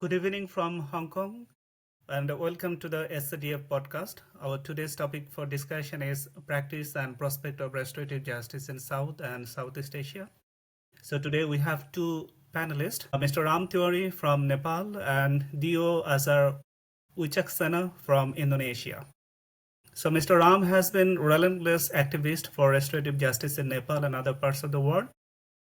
Good evening from Hong Kong and welcome to the SADF Podcast. Our today's topic for discussion is practice and prospect of restorative justice in South and Southeast Asia. So today we have two panelists, Mr. Ram Tiwari from Nepal and Dio Ashar Wickashana from Indonesia. So Mr. Ram has been relentless activist for restorative justice in Nepal and other parts of the world.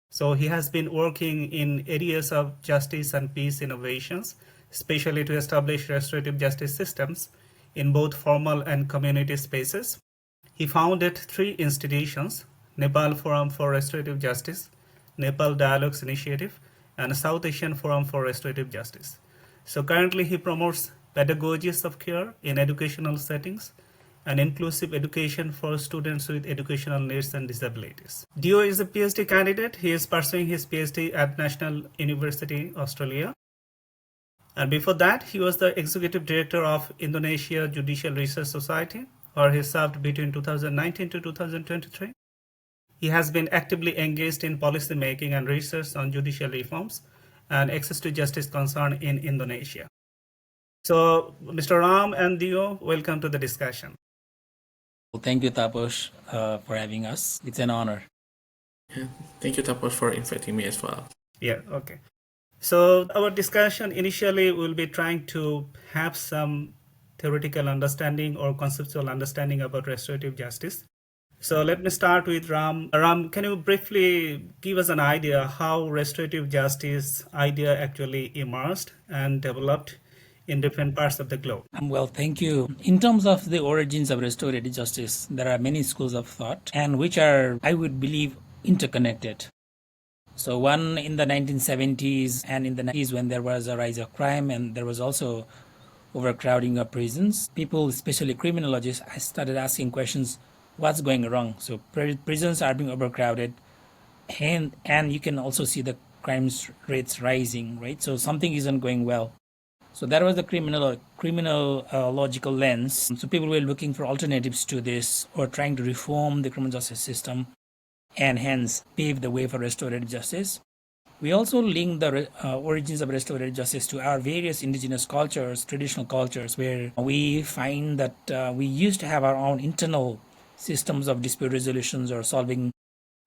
So he has been working in areas of justice and peace innovations, especially to establish restorative justice systems in both formal and community spaces. He founded three institutions: Nepal Forum for Restorative Justice, Nepal Dialogues Initiative, and South Asian Forum for Restorative Justice. So currently he promotes pedagogies of care in educational settings and inclusive education for students with educational needs and disabilities. Dio is a Ph.D. candidate. He is pursuing his Ph.D. at National University, Australia. And before that, he was the Executive Director of Indonesia Judicial Research Society, where he served between 2019 to 2023. He has been actively engaged in policy making and research on judicial reforms and access to justice concern in Indonesia. So, Mr. Ram and Dio, welcome to the discussion. Well, thank you, Tapos, for having us. It's an honor. Yeah, thank you, Tapos, for inviting me as well. Yeah, okay. So our discussion initially will be trying to have some theoretical understanding or conceptual understanding about restorative justice. So let me start with Ram. Ram, can you briefly give us an idea how restorative justice idea actually emerged and developed in different parts of the globe? Well, thank you. In terms of the origins of restorative justice, there are many schools of thought, and which are, I would believe, interconnected. So one in the 1970s and in the 90s, when there was a rise of crime and there was also overcrowding of prisons, people, especially criminologists, started asking questions, what's going wrong? So prisons are being overcrowded, and you can also see the crime rates rising, right? So something isn't going well. So that was the criminological lens. So people were looking for alternatives to this or trying to reform the criminal justice system and hence pave the way for restorative justice. We also link the origins of restorative justice to our various indigenous cultures, traditional cultures, where we find that we used to have our own internal systems of dispute resolutions or solving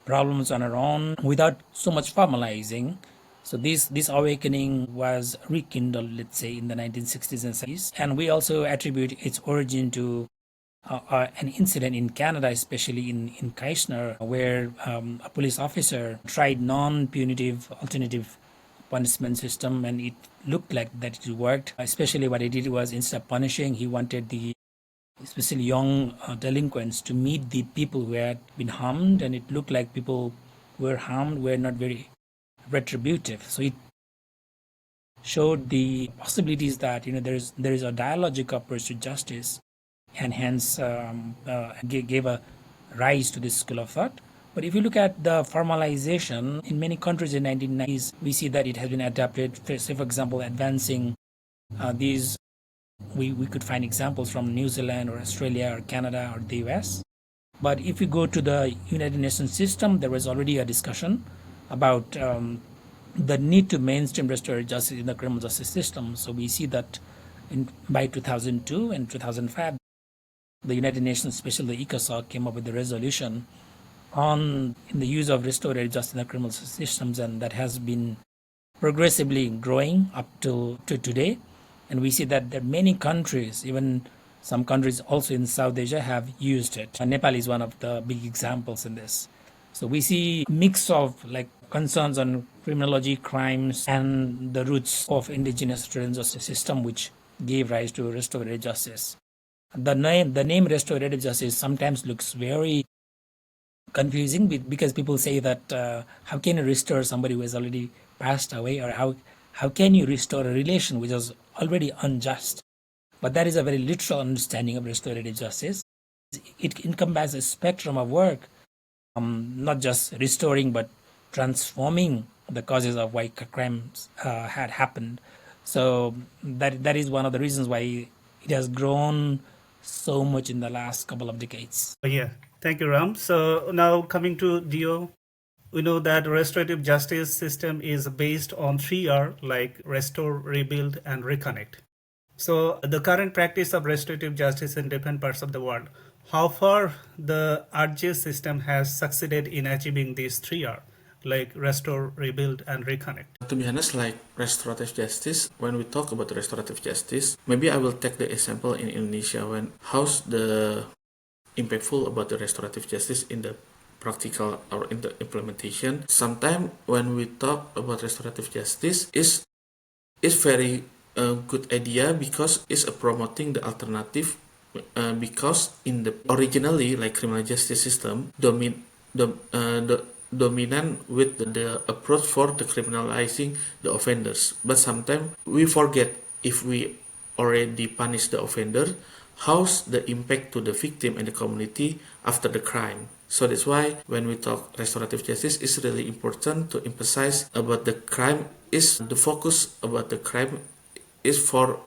problems on our own without so much formalizing. So this awakening was rekindled, let's say, in the 1960s and 70s. And we also attribute its origin to an incident in Canada, especially in Kitchener, where a police officer tried non-punitive alternative punishment system, and it looked like that it worked. Especially what he did was, instead of punishing, he wanted the especially young delinquents to meet the people who had been harmed, and it looked like people who were harmed were not very retributive. So it showed the possibilities that there is a dialogic approach to justice, and hence gave a rise to this school of thought. But if you look at the formalization in many countries in 1990s, we see that it has been adapted. Say, for example, advancing these, we could find examples from New Zealand or Australia or Canada or the US. But if you go to the United Nations system, there was already a discussion about the need to mainstream restorative justice in the criminal justice system. So we see that by 2002 and 2005, the United Nations, especially the ECOSOC, came up with a resolution on the use of restorative justice in the criminal justice systems, and that has been progressively growing up to today. And we see that there are many countries, even some countries also in South Asia, have used it. And Nepal is one of the big examples in this. So we see a mix of concerns on criminology, crimes, and the roots of indigenous criminal justice system, which gave rise to restorative justice. The name restorative justice sometimes looks very confusing because people say that how can you restore somebody who has already passed away, or how can you restore a relation which is already unjust? But that is a very literal understanding of restorative justice. It encompasses a spectrum of work, not just restoring but transforming the causes of why crimes had happened. So that is one of the reasons why it has grown so much in the last couple of decades. Yeah, thank you, Ram. So now coming to Dio. We know that restorative justice system is based on 3R, like restore, rebuild, and reconnect. So the current practice of restorative justice in different parts of the world, how far the RJ system has succeeded in achieving these 3R, like restore, rebuild, and reconnect? To be honest, like restorative justice, when we talk about restorative justice, maybe I will take the example in Indonesia when how's the impactful about the restorative justice in the practical or in the implementation. Sometimes when we talk about restorative justice is very good idea because it's promoting the alternative because in the originally like criminal justice system the dominant with the approach for the criminalizing the offenders, but sometimes we forget if we already punish the offender, how's the impact to the victim and the community after the crime. So that's why when we talk restorative justice, it's really important to emphasize about the crime is the focus about the crime is for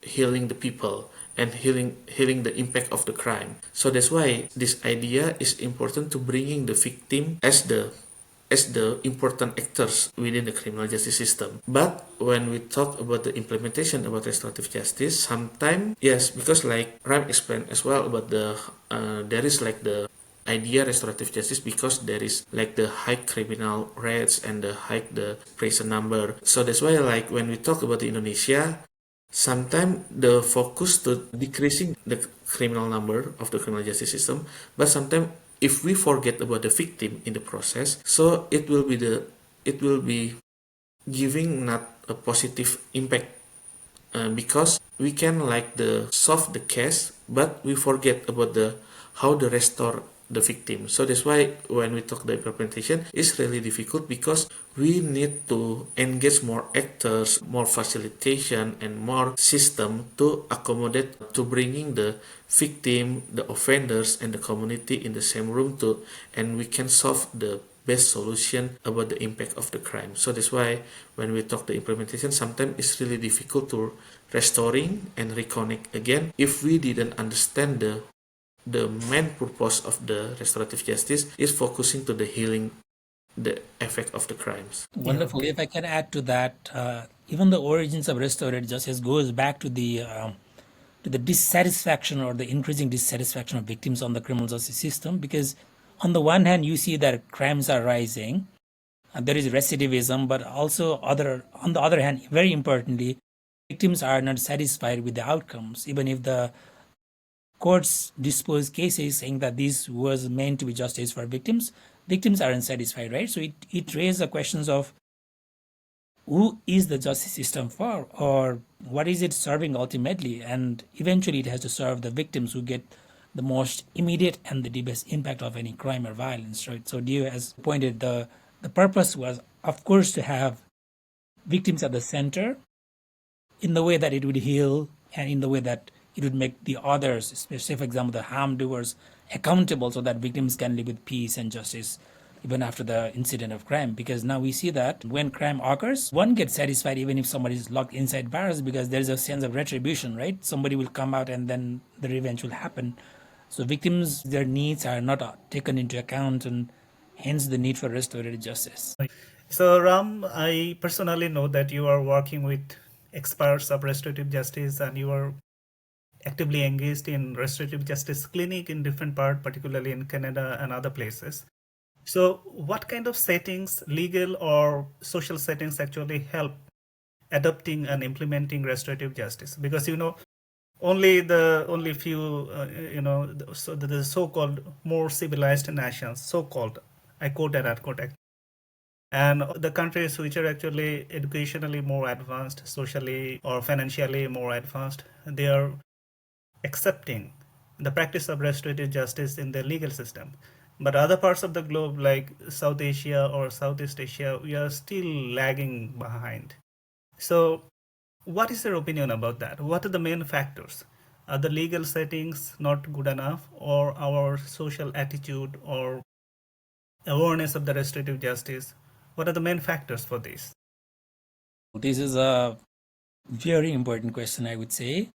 healing the people and healing the impact of the crime. So that's why this idea is important to bringing the victim as the important actors within the criminal justice system. But when we talk about the implementation about restorative justice, sometimes yes, because like Ram explained as well about the there is like the idea restorative justice because there is like the high criminal rates and the high the prison number. So that's why like when we talk about the Indonesia, sometimes the focus to decreasing the criminal number of the criminal justice system, but sometimes if we forget about the victim in the process, so it will be giving not a positive impact because we can like the solve the case, but we forget about the how to restore the victim. So that's why when we talk the implementation, it's really difficult because we need to engage more actors, more facilitation, and more system to accommodate to bringing the victim, the offenders, and the community in the same room to, and we can solve the best solution about the impact of the crime. So that's why when we talk the implementation, sometimes it's really difficult to restoring and reconnect again if we didn't understand the main purpose of the restorative justice is focusing to the healing the effect of the crimes. Wonderful. If I can add to that, even the origins of restorative justice goes back to the dissatisfaction or the increasing dissatisfaction of victims on the criminal justice system. Because on the one hand, you see that crimes are rising, there is recidivism, but also on the other hand, very importantly, victims are not satisfied with the outcomes, even if the courts dispose cases saying that this was meant to be justice for victims. Victims aren't satisfied, right? So it raises the questions of who is the justice system for, or what is it serving ultimately? And eventually it has to serve the victims who get the most immediate and the deepest impact of any crime or violence, right? So Dio has pointed the purpose was, of course, to have victims at the center in the way that it would heal and in the way that it would make the others, especially for example the harm doers, accountable so that victims can live with peace and justice even after the incident of crime. Because now we see that when crime occurs, one gets satisfied even if somebody is locked inside bars because there's a sense of retribution, right? Somebody will come out and then the revenge will happen. So victims, their needs are not taken into account, and hence the need for restorative justice. So, Ram, I personally know that you are working with experts of restorative justice and you are actively engaged in restorative justice clinic in different part, particularly in Canada and other places. So, what kind of settings, legal or social settings, actually help adopting and implementing restorative justice? Because only few the so-called more civilized nations, so-called, I quote and unquote, and the countries which are actually educationally more advanced, socially or financially more advanced, they are accepting the practice of restorative justice in their legal system. But other parts of the globe, like South Asia or Southeast Asia, we are still lagging behind. So, what is your opinion about that? What are the main factors? Are the legal settings not good enough, or our social attitude or awareness of the restorative justice? What are the main factors for this? This is a very important question, I would say.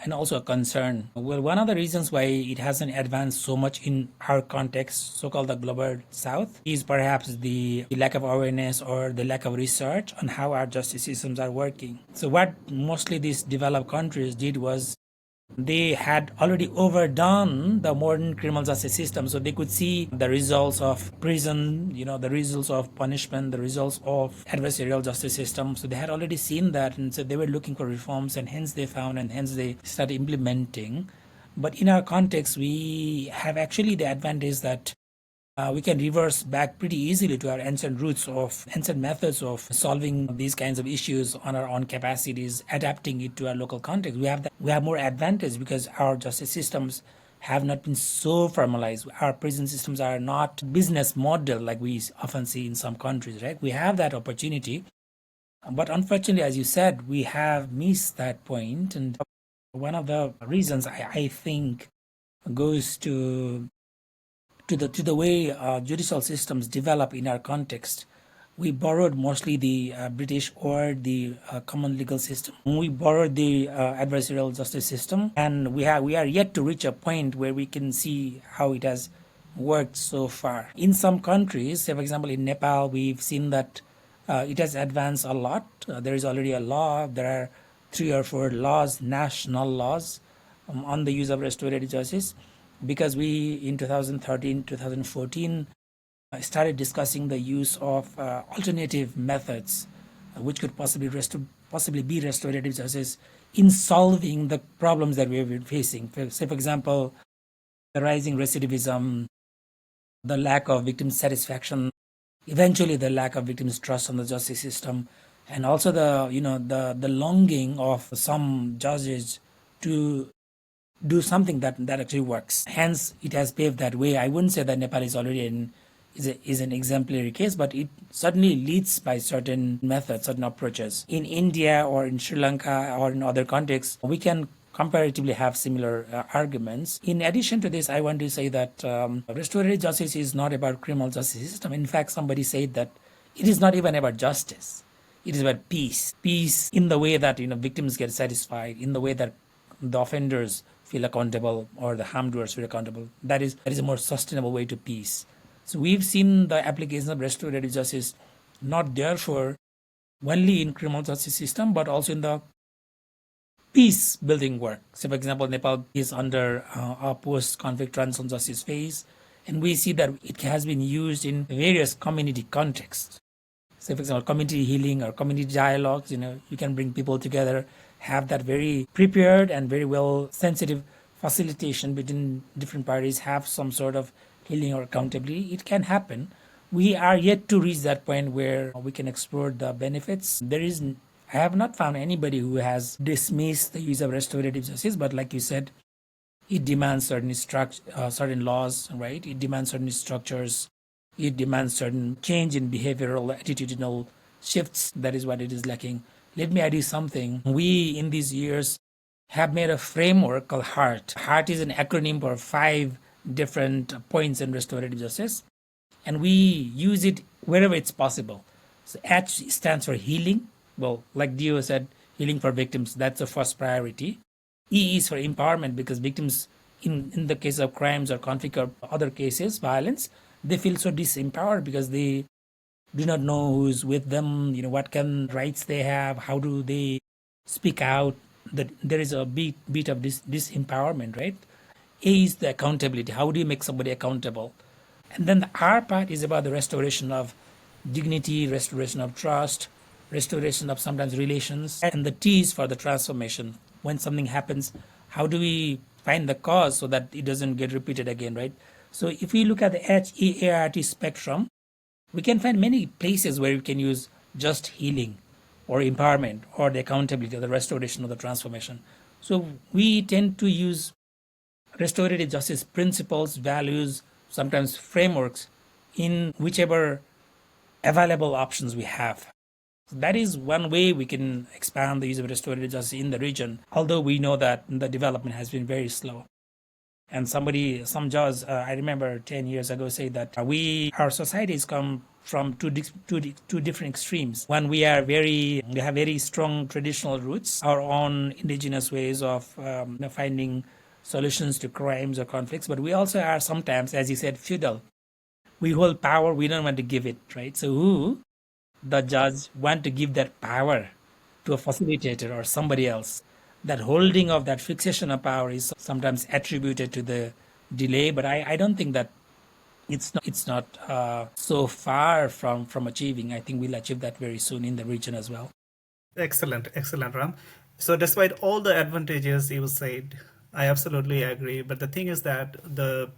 and also a concern. Well, one of the reasons why it hasn't advanced so much in our context, so-called the global south, is perhaps the lack of awareness or the lack of research on how our justice systems are working. So what mostly these developed countries did was they had already overdone the modern criminal justice system, so they could see the results of prison, the results of punishment, the results of adversarial justice system. So they had already seen that, and so they were looking for reforms, and hence they found, and hence they started implementing. But in our context, we have actually the advantage that we can reverse back pretty easily to our ancient roots of ancient methods of solving these kinds of issues on our own capacities, adapting it to our local context. We have more advantage because our justice systems have not been so formalized. Our prison systems are not business model like we often see in some countries, right? We have that opportunity, but unfortunately, as you said, we have missed that point. And one of the reasons I think goes to the way judicial systems develop in our context. We borrowed mostly the British or the common legal system. We borrowed the adversarial justice system, and we are yet to reach a point where we can see how it has worked so far. In some countries, say for example in Nepal, we've seen that it has advanced a lot. There is already a law. There are 3 or 4 laws, national laws, on the use of restorative justice, because we in 2013 2014 started discussing the use of alternative methods which could possibly be restorative justice in solving the problems that we have been facing. Say for example, the rising recidivism, the lack of victim satisfaction, eventually the lack of victims' trust on the justice system, and also the longing of some judges to do something that actually works. Hence, it has paved that way. I wouldn't say that Nepal is already is an exemplary case, but it certainly leads by certain methods, certain approaches. In India or in Sri Lanka or in other contexts, we can comparatively have similar arguments. In addition to this, I want to say that restorative justice is not about criminal justice system. In fact, somebody said that it is not even about justice. It is about peace. Peace in the way that victims get satisfied, in the way that the offenders feel accountable or the harm doers feel accountable. That is a more sustainable way to peace. So we've seen the application of restorative justice not therefore only in criminal justice system, but also in the peace building work. So for example, Nepal is under a post-conflict transitional justice phase, and we see that it has been used in various community contexts. So for example, community healing or community dialogues, you can bring people together, have that very prepared and very well sensitive facilitation between different parties, have some sort of healing or accountability. It can happen. We are yet to reach that point where we can explore the benefits. I have not found anybody who has dismissed the use of restorative justice, but like you said, it demands certain laws, right? It demands certain structures. It demands certain change in behavioral, attitudinal shifts. That is what it is lacking. Let me add you something. We, in these years, have made a framework called HEART. HEART is an acronym for 5 different points in restorative justice, and we use it wherever it's possible. So H stands for healing. Well, like Dio said, healing for victims, that's the first priority. E is for empowerment, because victims, in the case of crimes or conflict or other cases, violence, they feel so disempowered because they do not know who's with them, what kind of rights they have, how do they speak out. That there is a bit of this disempowerment, right? A is the accountability. How do you make somebody accountable? And then the R part is about the restoration of dignity, restoration of trust, restoration of sometimes relations. And the T is for the transformation. When something happens, how do we find the cause so that it doesn't get repeated again, right? So if we look at the HEART spectrum, we can find many places where we can use just healing or empowerment or the accountability or the restoration or the transformation. So we tend to use restorative justice principles, values, sometimes frameworks in whichever available options we have. That is one way we can expand the use of restorative justice in the region, although we know that the development has been very slow. And some judge, I remember 10 years ago, said that our society has come from two different extremes. One, we have very strong traditional roots, our own indigenous ways of finding solutions to crimes or conflicts, but we also are sometimes, as you said, feudal. We hold power, we don't want to give it, right? So who, the judge, want to give that power to a facilitator or somebody else? That holding of that fixation of power is sometimes attributed to the delay, but I don't think that it's not so far from achieving. I think we'll achieve that very soon in the region as well. Excellent, Ram. So, despite all the advantages you said, I absolutely agree. But the thing is that the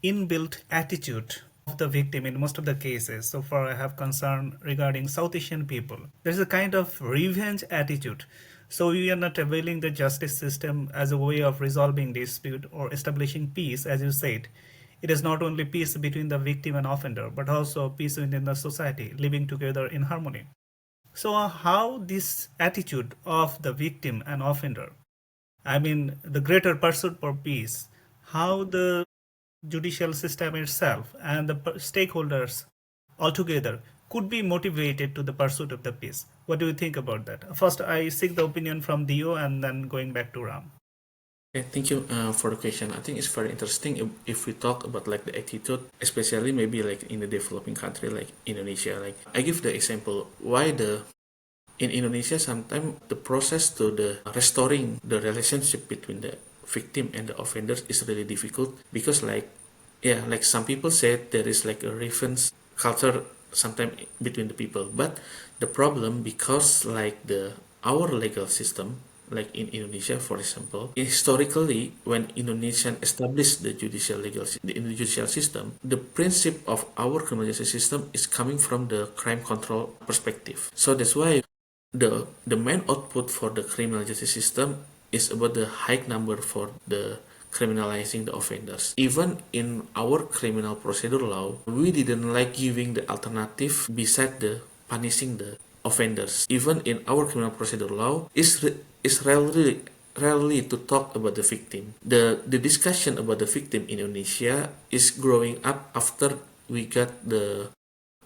inbuilt attitude of the victim in most of the cases, so far I have concern regarding South Asian people, there's a kind of revenge attitude. So, we are not availing the justice system as a way of resolving dispute or establishing peace, as you said. It is not only peace between the victim and offender, but also peace within the society, living together in harmony. So, how this attitude of the victim and offender, I mean, the greater pursuit for peace, how the judicial system itself and the stakeholders altogether could be motivated to the pursuit of the peace. What do you think about that? First, I seek the opinion from Dio and then going back to Ram. Okay, thank you for the question. I think it's very interesting if we talk about like the attitude, especially maybe like in the developing country like Indonesia. Like I give the example why in Indonesia sometimes the process to the restoring the relationship between the victim and the offenders is really difficult because like some people said there is like a revenge culture sometimes between the people, but the problem because like our legal system, like in Indonesia, for example, historically, when Indonesian established the judicial system, the principle of our criminal justice system is coming from the crime control perspective. So that's why the main output for the criminal justice system is about the high number for the criminalizing the offenders. Even in our criminal procedure law, we didn't like giving the alternative beside the punishing the offenders. Even in our criminal procedure law, is rarely to talk about the victim. The discussion about the victim in Indonesia is growing up after we got the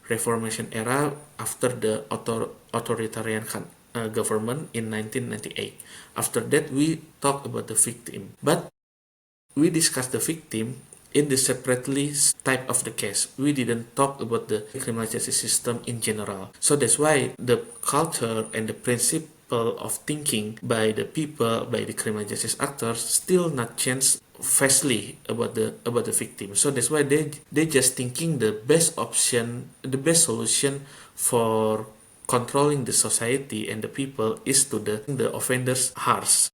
Reformation era, after the authoritarian government in 1998. After that, we talk about the victim, but we discuss the victim in the separately type of the case. We didn't talk about the criminal justice system in general. So that's why the culture and the principle of thinking by the people, by the criminal justice actors, still not changed vastly about the victim. So that's why they just thinking the best option, the best solution for controlling the society and the people is to the offenders harsh.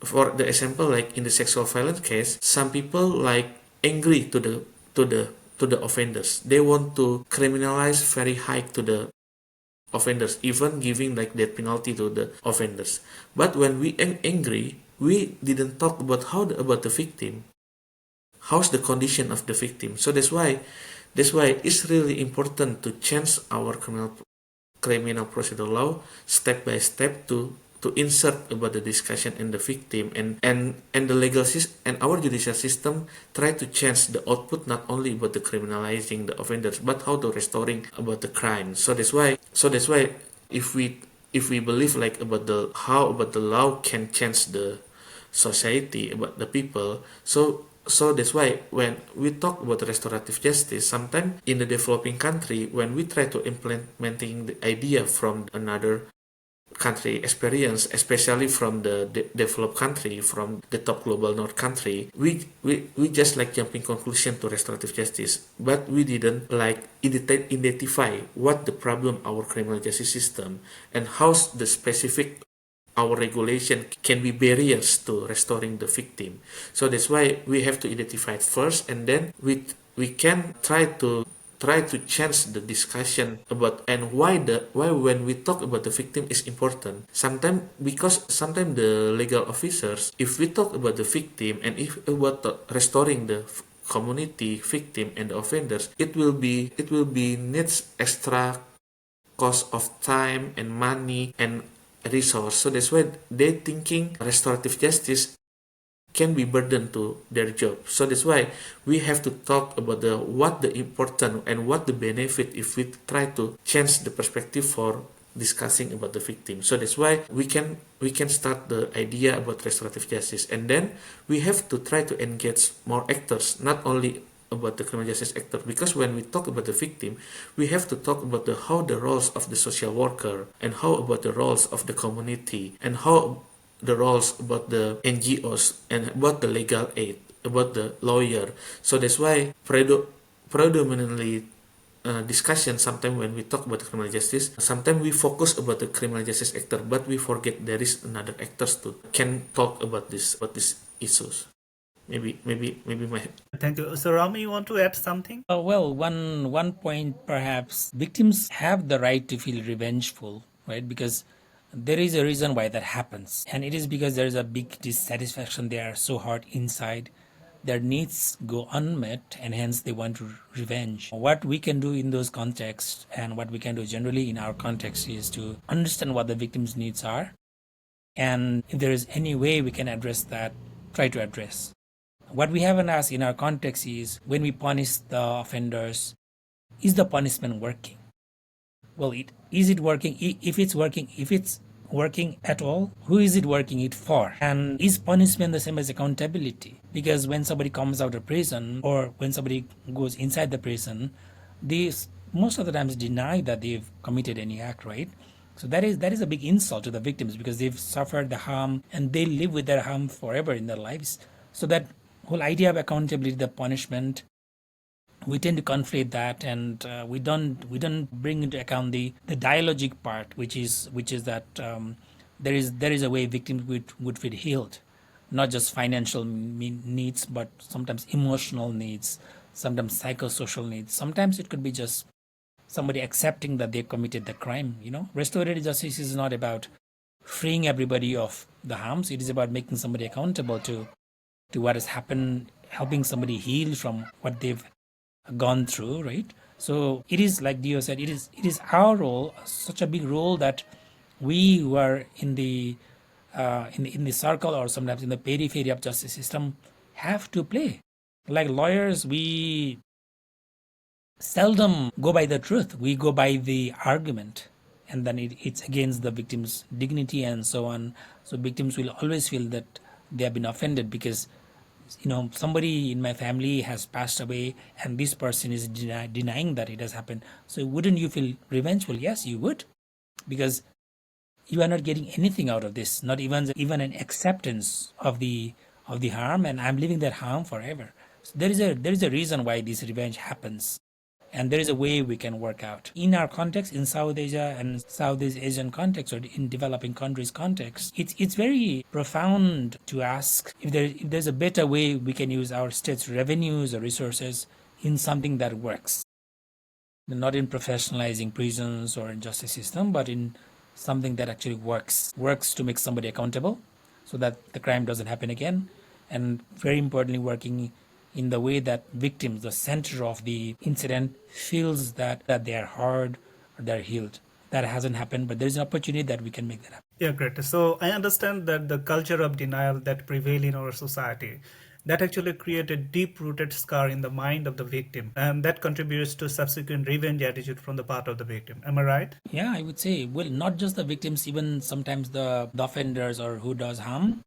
For the example, like in the sexual violence case, some people like angry to the offenders. They want to criminalize very high to the offenders, even giving like death penalty to the offenders. But when we angry, we didn't talk about about the victim. How's the condition of the victim? So that's why it's really important to change our criminal procedure law step by step to insert about the discussion in the victim and the legal system and our judicial system try to change the output not only about the criminalizing the offenders but how to restoring about the crime. So that's why if we believe like about the how about the law can change the society about the people, so that's why when we talk about restorative justice, sometimes in the developing country, when we try to implementing the idea from another country experience, especially from the developed country, from the top global north country, we just like jumping conclusion to restorative justice, but we didn't like identify what the problem our criminal justice system and how the specific our regulation can be barriers to restoring the victim. So that's why we have to identify it first, and then we can try to change the discussion about and why when we talk about the victim is important. Sometimes because sometimes the legal officers, if we talk about the victim and if about restoring the community victim and the offenders, it will be needs extra cost of time and money and resource. So that's why they thinking restorative justice can be burden to their job. So that's why we have to talk about what the important and what the benefit if we try to change the perspective for discussing about the victim. So that's why we can start the idea about restorative justice, and then we have to try to engage more actors, not only about the criminal justice actor, because when we talk about the victim, we have to talk about how the roles of the social worker, and how about the roles of the community, and how the roles about the NGOs, and about the legal aid, about the lawyer. So that's why predominantly discussion sometimes when we talk about criminal justice, sometimes we focus about the criminal justice actor, but we forget there is another actors too can talk about these issues. Maybe my Thank you. So, Rami, you want to add something? Well, one point perhaps victims have the right to feel revengeful, right? Because there is a reason why that happens, and it is because there is a big dissatisfaction. They are so hurt inside. Their needs go unmet, and hence they want revenge. What we can do in those contexts, and what we can do generally in our context, is to understand what the victim's needs are, and if there is any way we can address that, try to address. What we haven't asked in our context is, when we punish the offenders, is the punishment working? Well, is it working? If it's working at all, who is it working it for? And is punishment the same as accountability? Because when somebody comes out of prison, or when somebody goes inside the prison, they most of the times deny that they've committed any act, right? So that is a big insult to the victims, because they've suffered the harm and they live with their harm forever in their lives. So that whole idea of accountability, the punishment, we tend to conflate that, and we don't bring into account the dialogic part, which is that there is a way victims would feel healed, not just financial needs, but sometimes emotional needs, sometimes psychosocial needs. Sometimes it could be just somebody accepting that they committed the crime. Restorative justice is not about freeing everybody of the harms. It is about making somebody accountable to what has happened, helping somebody heal from what they've gone through, right? So it is, like Dio said, it is our role, such a big role, that we who are in the circle, or sometimes in the periphery of justice system, have to play. Like lawyers, we seldom go by the truth. We go by the argument, and then it's against the victim's dignity and so on. So victims will always feel that they have been offended, because somebody in my family has passed away, and this person is denying that it has happened. So wouldn't you feel revengeful? Yes, you would, because you are not getting anything out of this, not even an acceptance of the harm, and I'm living that harm forever. So there is a reason why this revenge happens, and there is a way we can work out. In our context, in South Asia and Southeast Asian context, or in developing countries context, it's very profound to ask if there's a better way we can use our state's revenues or resources in something that works. Not in professionalizing prisons or in justice system, but in something that actually works to make somebody accountable, so that the crime doesn't happen again, and very importantly, working in the way that victims, the center of the incident, feels that they are heard or they're healed. That hasn't happened, but there's an opportunity that we can make that happen. Yeah, great. So I understand that the culture of denial that prevail in our society, that actually create a deep-rooted scar in the mind of the victim, and that contributes to subsequent revenge attitude from the part of the victim. Am I right? Yeah, I would say, well, not just the victims, even sometimes the offenders or who does harm,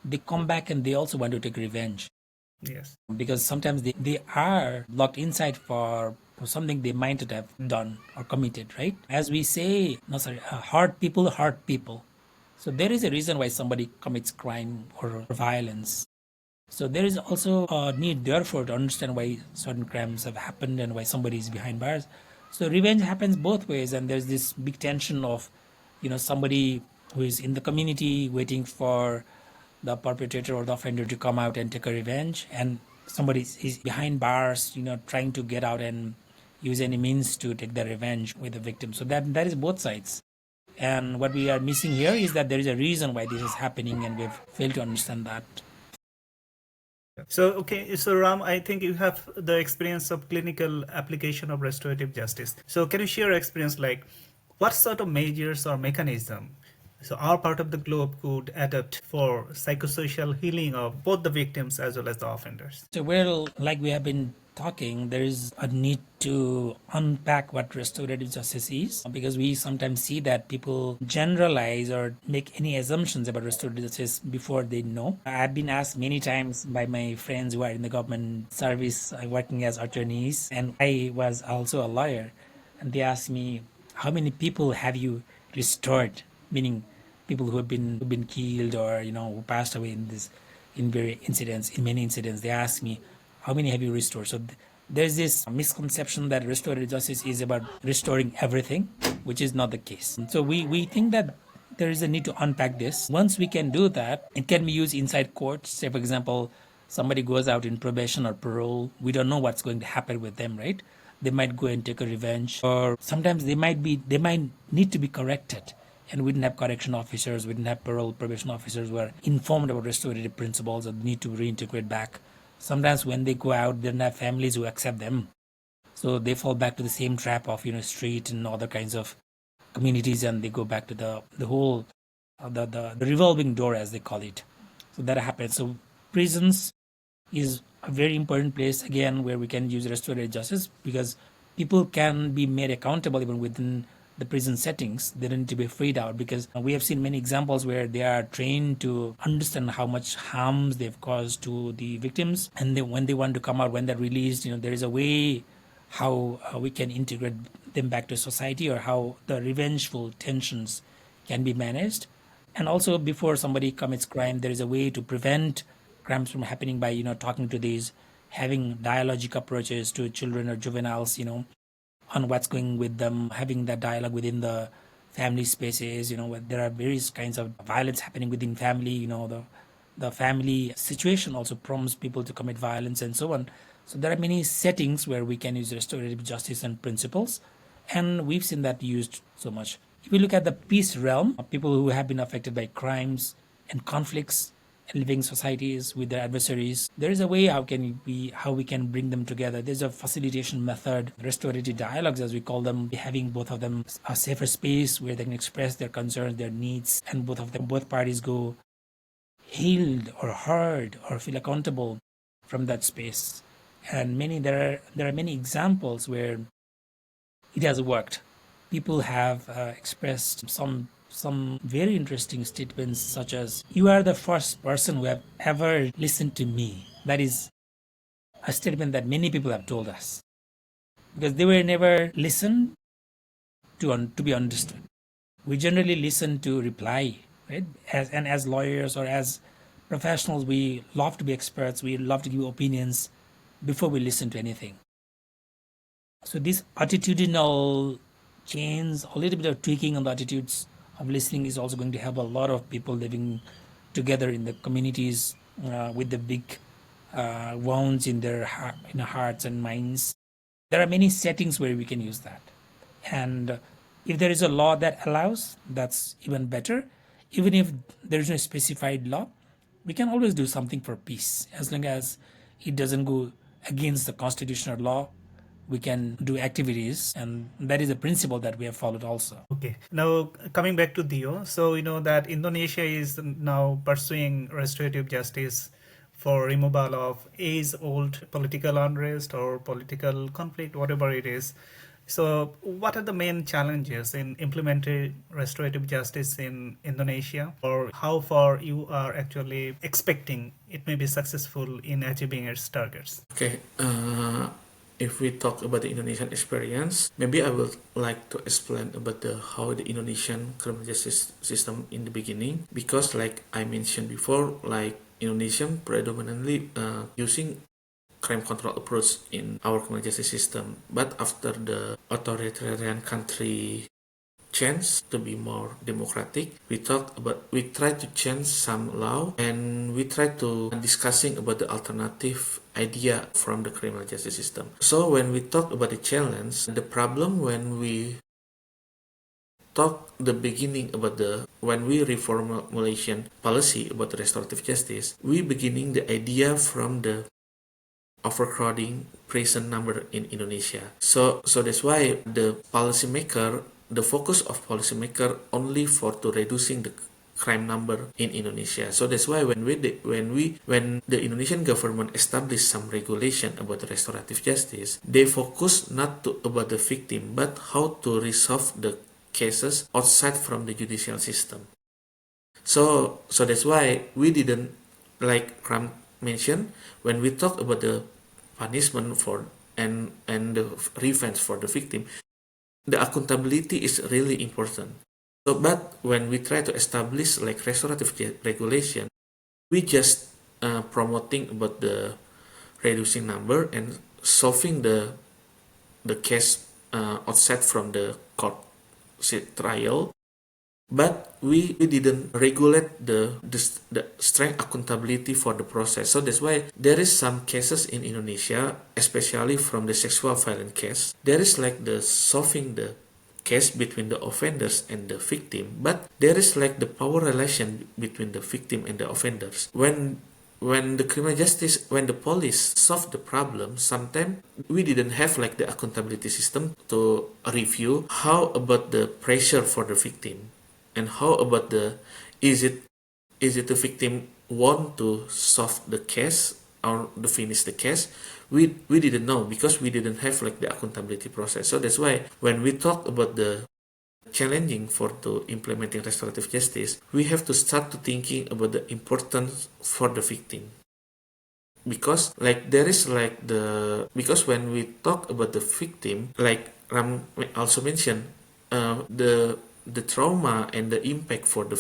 they come back and they also want to take revenge. Yes. Because sometimes they are locked inside for something they might not have done or committed, right? As we say, hurt people hurt people. So there is a reason why somebody commits crime or violence. So there is also a need, therefore, to understand why certain crimes have happened and why somebody is behind bars. So revenge happens both ways, and there's this big tension of, somebody who is in the community waiting for the perpetrator or the offender to come out and take a revenge, and somebody is behind bars, trying to get out and use any means to take the revenge with the victim. So that is both sides. And what we are missing here is that there is a reason why this is happening, and we've failed to understand that. So, okay, so Ram, I think you have the experience of clinical application of restorative justice. So can you share your experience, like what sort of measures or mechanism So our part of the globe could adapt for psychosocial healing of both the victims as well as the offenders. So, well, like we have been talking, there is a need to unpack what restorative justice is, because we sometimes see that people generalize or make any assumptions about restorative justice before they know. I've been asked many times by my friends who are in the government service working as attorneys, and I was also a lawyer, and they asked me, how many people have you restored? Meaning people who've been killed, or who passed away in many incidents. They ask me, how many have you restored? So there's this misconception that restorative justice is about restoring everything, which is not the case. So we think that there is a need to unpack this. Once we can do that, it can be used inside courts. Say, for example, somebody goes out in probation or parole. We don't know what's going to happen with them, right? They might go and take a revenge, or sometimes they might need to be corrected. And we didn't have correction officers, we didn't have parole probation officers who are informed about restorative principles and need to reintegrate back. Sometimes when they go out, they don't have families who accept them. So they fall back to the same trap of, street and other kinds of communities, and they go back to the whole, the revolving door, as they call it. So that happens. So prisons is a very important place, again, where we can use restorative justice, because people can be made accountable even within the prison settings. They don't need to be freed out, because we have seen many examples where they are trained to understand how much harms they've caused to the victims, and when they want to come out, when they're released, there is a way how we can integrate them back to society, or how the revengeful tensions can be managed. And also, before somebody commits crime, there is a way to prevent crimes from happening by talking to these, having dialogic approaches to children or juveniles, on what's going with them, having that dialogue within the family spaces. Where there are various kinds of violence happening within family. The family situation also prompts people to commit violence and so on. So there are many settings where we can use restorative justice and principles, and we've seen that used so much. If we look at the peace realm, people who have been affected by crimes and conflicts and living societies with their adversaries, there is a way how we can bring them together. There's a facilitation method, restorative dialogues as we call them, having both of them a safer space where they can express their concerns, their needs, and both parties go healed or heard or feel accountable from that space. And there are many examples where it has worked. People have expressed some very interesting statements, such as, "You are the first person who have ever listened to me." That is a statement that many people have told us, because they were never listened to be understood. We generally listen to reply, right? As lawyers or as professionals, we love to be experts. We love to give opinions before we listen to anything. So this attitudinal change, a little bit of tweaking on the attitudes of listening, is also going to help a lot of people living together in the communities with the big wounds in their hearts and minds. There are many settings where we can use that. And if there is a law that allows, that's even better. Even if there is no specified law, we can always do something for peace. As long as it doesn't go against the constitutional law, we can do activities, and that is a principle that we have followed also. Okay. Now, coming back to Dio, so we know that Indonesia is now pursuing restorative justice for removal of age-old political unrest or political conflict, whatever it is. So, what are the main challenges in implementing restorative justice in Indonesia, or how far you are actually expecting it may be successful in achieving its targets? Okay, if we talk about the Indonesian experience, maybe I would like to explain about how the Indonesian criminal justice system in the beginning, because like I mentioned before, like Indonesian predominantly using crime control approach in our criminal justice system, but after the authoritarian country change to be more democratic, we try to change some law, and we try to discussing about the alternative idea from the criminal justice system. So when we talk about the challenge, the problem when we talk the beginning about when we reformulation policy about restorative justice, we beginning the idea from the overcrowding prison number in Indonesia. So that's why the policymaker the focus of policymaker only for to reducing the crime number in Indonesia. So that's why when the Indonesian government established some regulation about restorative justice, they focus not to about the victim but how to resolve the cases outside from the judicial system. So that's why we didn't, like Ram mentioned, when we talk about the punishment for and the revenge for the victim, the accountability is really important. So, but when we try to establish like restorative regulation, we just promoting about the reducing number and solving the case outside from the court trial, but we didn't regulate the strength accountability for the process. So that's why there is some cases in Indonesia, especially from the sexual violence case, there is like the solving the case between the offenders and the victim, but there is like the power relation between the victim and the offenders. When the criminal justice, when the police solve the problem, sometimes we didn't have like the accountability system to review how about the pressure for the victim, and how about the is it the victim want to solve the case or to finish the case. We didn't know because we didn't have like the accountability process. So that's why when we talk about the challenging for to implementing restorative justice, we have to start to thinking about the importance for the victim, because like there is like because when we talk about the victim, like Ram also mentioned, the trauma and the impact for the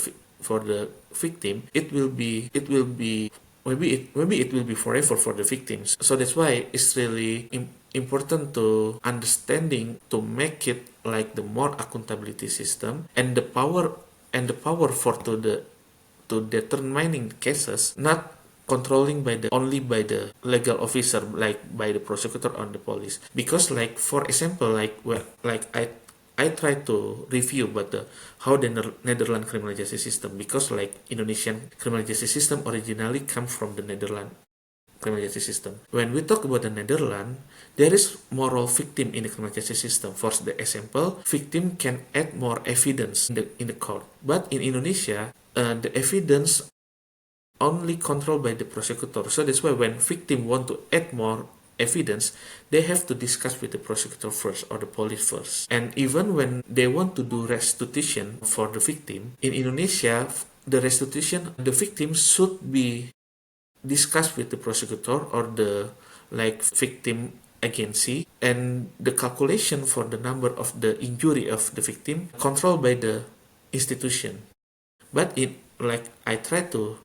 victim, it will be maybe it will be forever for the victims. So that's why it's really important to understanding to make it like the more accountability system and the power for to determining cases, not controlling by the only by the legal officer, like by the prosecutor or the police. Because like for example, I try to review about how the Netherlands criminal justice system, because like Indonesian criminal justice system originally come from the Netherlands criminal justice system. When we talk about the Netherlands, there is moral victim in the criminal justice system. For the example, victim can add more evidence in the court. But in Indonesia, the evidence only controlled by the prosecutor. So that's why when victim want to add more evidence, they have to discuss with the prosecutor first or the police first. And even when they want to do restitution for the victim, in Indonesia, the restitution, the victim should be discussed with the prosecutor or the like victim agency, and the calculation for the number of the injury of the victim controlled by the institution. But I try to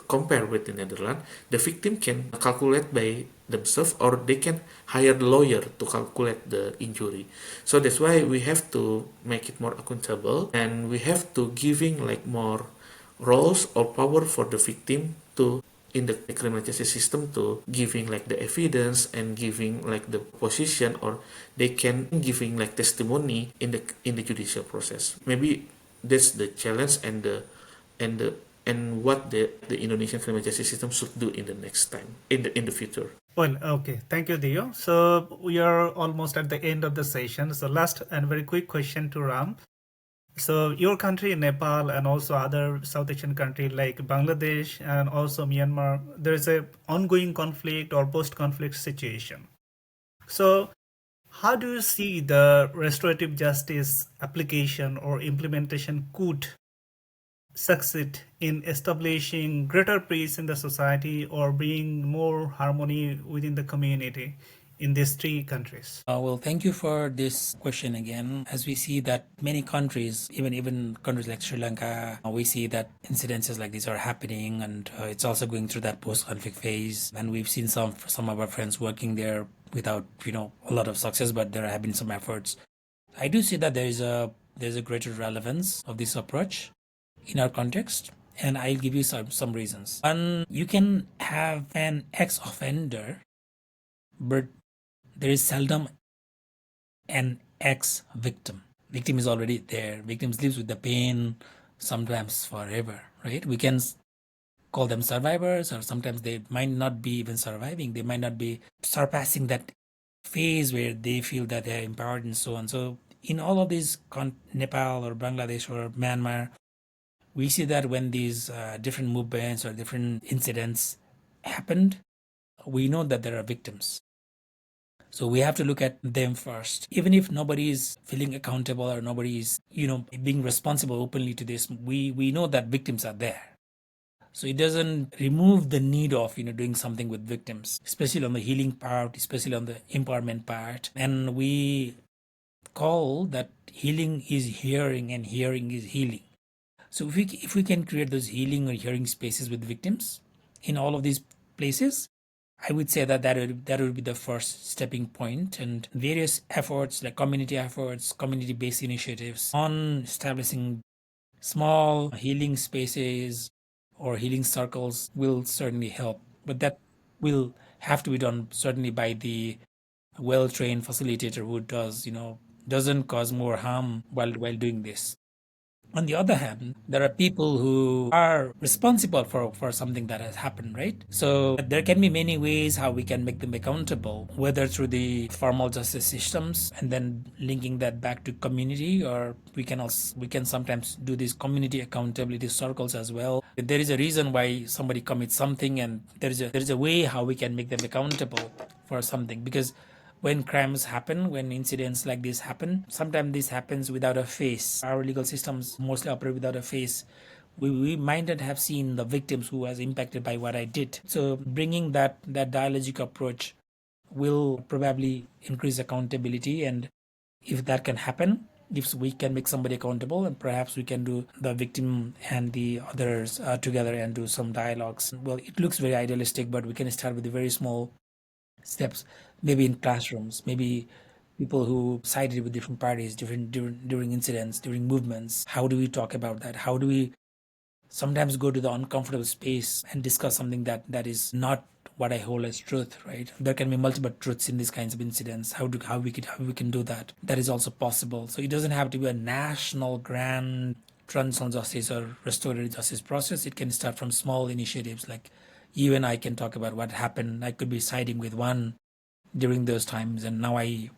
compare with the Netherlands, the victim can calculate by themselves or they can hire a lawyer to calculate the injury. So that's why we have to make it more accountable, and we have to giving like more roles or power for the victim to in the criminal justice system to giving like the evidence and giving like the position, or they can giving like testimony in the judicial process. Maybe that's the challenge and what the Indonesian criminal justice system should do in the next time in the future. Well, okay. Thank you, Dio. So we are almost at the end of the session. So last and very quick question to Ram. So your country, Nepal, and also other South Asian countries like Bangladesh and also Myanmar, there is a ongoing conflict or post-conflict situation. So how do you see the restorative justice application or implementation could succeed in establishing greater peace in the society or bring more harmony within the community in these three countries? Well, thank you for this question again. As we see that many countries, even countries like Sri Lanka, we see that incidences like these are happening, and it's also going through that post-conflict phase. And we've seen some of our friends working there without a lot of success, but there have been some efforts. I do see that there's a greater relevance of this approach in our context, and I'll give you some reasons. One, you can have an ex-offender, but there is seldom an ex-victim. Victim is already there. Victims lives with the pain, sometimes forever, right? We can call them survivors, or sometimes they might not be even surviving. They might not be surpassing that phase where they feel that they're empowered and so on. So in all of these Nepal or Bangladesh or Myanmar, we see that when these different movements or different incidents happened, we know that there are victims. So we have to look at them first. Even if nobody is feeling accountable or nobody is, being responsible openly to this, we know that victims are there. So it doesn't remove the need of, doing something with victims, especially on the healing part, especially on the empowerment part. And we call that healing is hearing and hearing is healing. So if we can create those healing or hearing spaces with victims in all of these places, I would say that would be the first stepping point, and various efforts like community efforts, community-based initiatives on establishing small healing spaces or healing circles will certainly help. But that will have to be done certainly by the well-trained facilitator who doesn't cause more harm while doing this. On the other hand, there are people who are responsible for something that has happened, right? So there can be many ways how we can make them accountable, whether through the formal justice systems and then linking that back to community, or we can sometimes do these community accountability circles as well. There is a reason why somebody commits something, and there is a way how we can make them accountable for something, because when crimes happen, when incidents like this happen, sometimes this happens without a face. Our legal systems mostly operate without a face. We might not have seen the victims who was impacted by what I did. So bringing that dialogic approach will probably increase accountability, and if that can happen, if we can make somebody accountable, and perhaps we can do the victim and the others together and do some dialogues. Well, it looks very idealistic, but we can start with a very small steps, maybe in classrooms, maybe people who sided with different parties, during incidents, during movements. How do we talk about that? How do we sometimes go to the uncomfortable space and discuss something that is not what I hold as truth, right? There can be multiple truths in these kinds of incidents. How we can do that? That is also possible. So it doesn't have to be a national grand transitional justice or restorative justice process. It can start from small initiatives, like you and I can talk about what happened. I could be siding with one during those times, and now I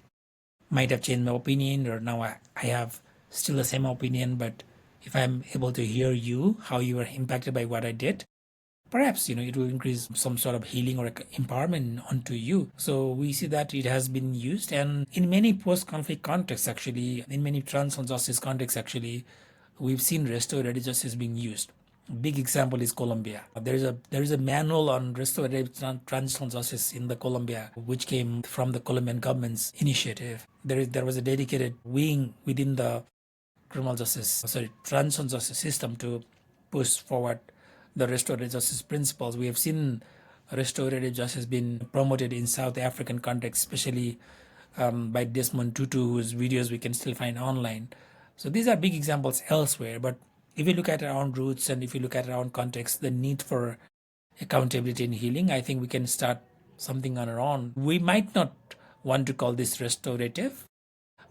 might have changed my opinion, or now I have still the same opinion. But if I'm able to hear you, how you were impacted by what I did, perhaps it will increase some sort of healing or empowerment onto you. So we see that it has been used, and in many post-conflict contexts, actually, in many transitional justice contexts, actually, we've seen restorative justice being used. A big example is Colombia. There is a manual on restorative transitional justice in the Colombia, which came from the Colombian government's initiative. There was a dedicated wing within the transitional justice system to push forward the restorative justice principles. We have seen restorative justice being promoted in South African context, especially by Desmond Tutu, whose videos we can still find online. So these are big examples elsewhere, but if you look at our own roots and if you look at our own context, the need for accountability and healing, I think we can start something on our own. We might not want to call this restorative,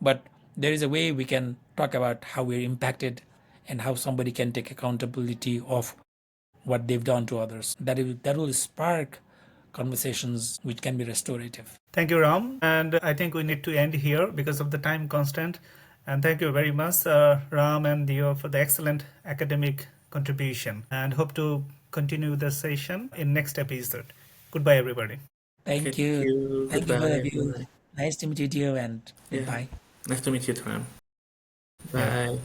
but there is a way we can talk about how we're impacted and how somebody can take accountability of what they've done to others. That will spark conversations which can be restorative. Thank you, Ram. And I think we need to end here because of the time constraint. And thank you very much, Ram and Dio, for the excellent academic contribution. And hope to continue the session in next episode. Goodbye, everybody. Thank you. Thank you, both of you. Goodbye. Nice to meet you, and Yeah. goodbye. Nice to meet you, Tram. Yeah. Bye.